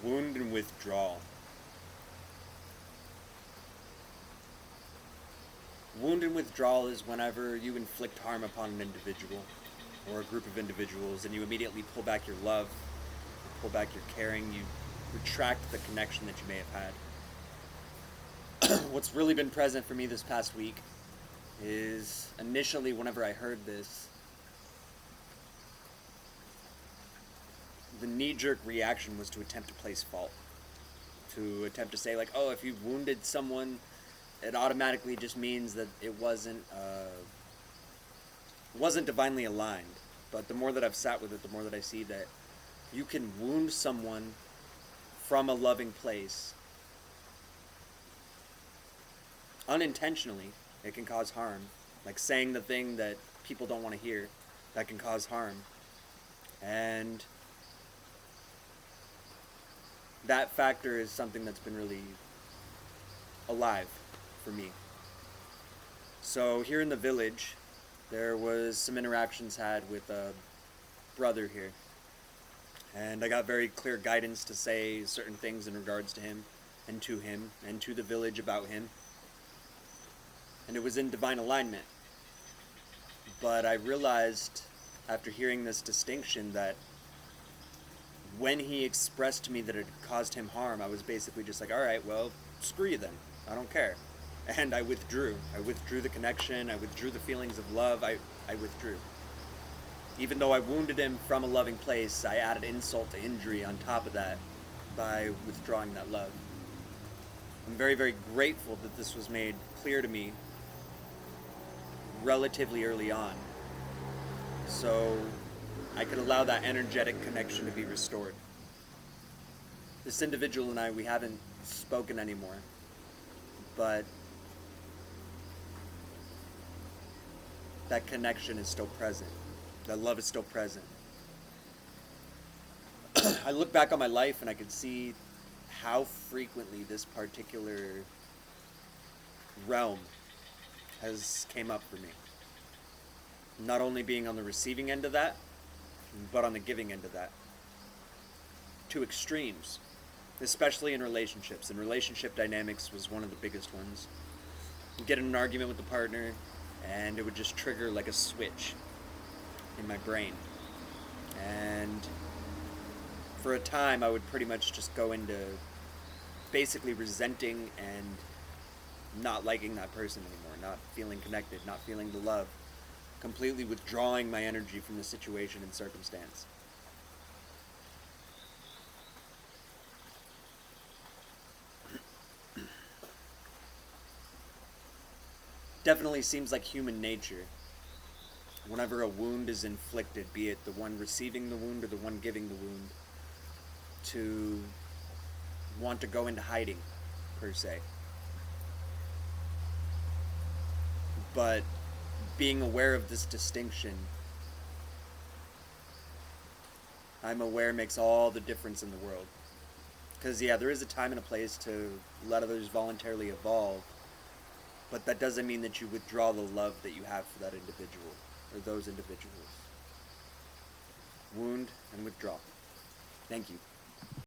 Wound and withdrawal. Wound and withdrawal is whenever you inflict harm upon an individual or a group of individuals and you immediately pull back your love, you pull back your caring, you retract the connection that you may have had. What's really been present for me this past week is initially, whenever I heard this, the knee-jerk reaction was to attempt to place fault, to attempt to say like, oh, if you wounded someone, it automatically just means that it wasn't divinely aligned. But the more that I've sat with it, the more that I see that you can wound someone from a loving place unintentionally. It can cause harm, like saying the thing that people don't want to hear, that can cause harm. And that factor is something that's been really alive for me. So here in the village, there was some interactions had with a brother here, and I got very clear guidance to say certain things in regards to him and to the village about him, and it was in divine alignment. But I realized after hearing this distinction that when he expressed to me that it caused him harm, I was basically just like, all right, well, screw you then. I don't care. And I withdrew. I withdrew the connection. I withdrew the feelings of love. I withdrew. Even though I wounded him from a loving place, I added insult to injury on top of that by withdrawing that love. I'm very, very grateful that this was made clear to me relatively early on, so I could allow that energetic connection to be restored. This individual and I, we haven't spoken anymore, but that connection is still present. That love is still present. I look back on my life and I can see how frequently this particular realm has came up for me. Not only being on the receiving end of that, but on the giving end of that. To extremes, especially in relationships. And relationship dynamics was one of the biggest ones. You get in an argument with the partner, and it would just trigger like a switch in my brain. And for a time, I would pretty much just go into basically resenting and not liking that person anymore, not feeling connected, not feeling the love, completely withdrawing my energy from the situation and circumstance. Definitely seems like human nature. Whenever a wound is inflicted, be it the one receiving the wound or the one giving the wound, to want to go into hiding, per se. But being aware of this distinction, I'm aware makes all the difference in the world. Because, yeah, there is a time and a place to let others voluntarily evolve, but that doesn't mean that you withdraw the love that you have for that individual or those individuals. Wound and withdraw. Thank you.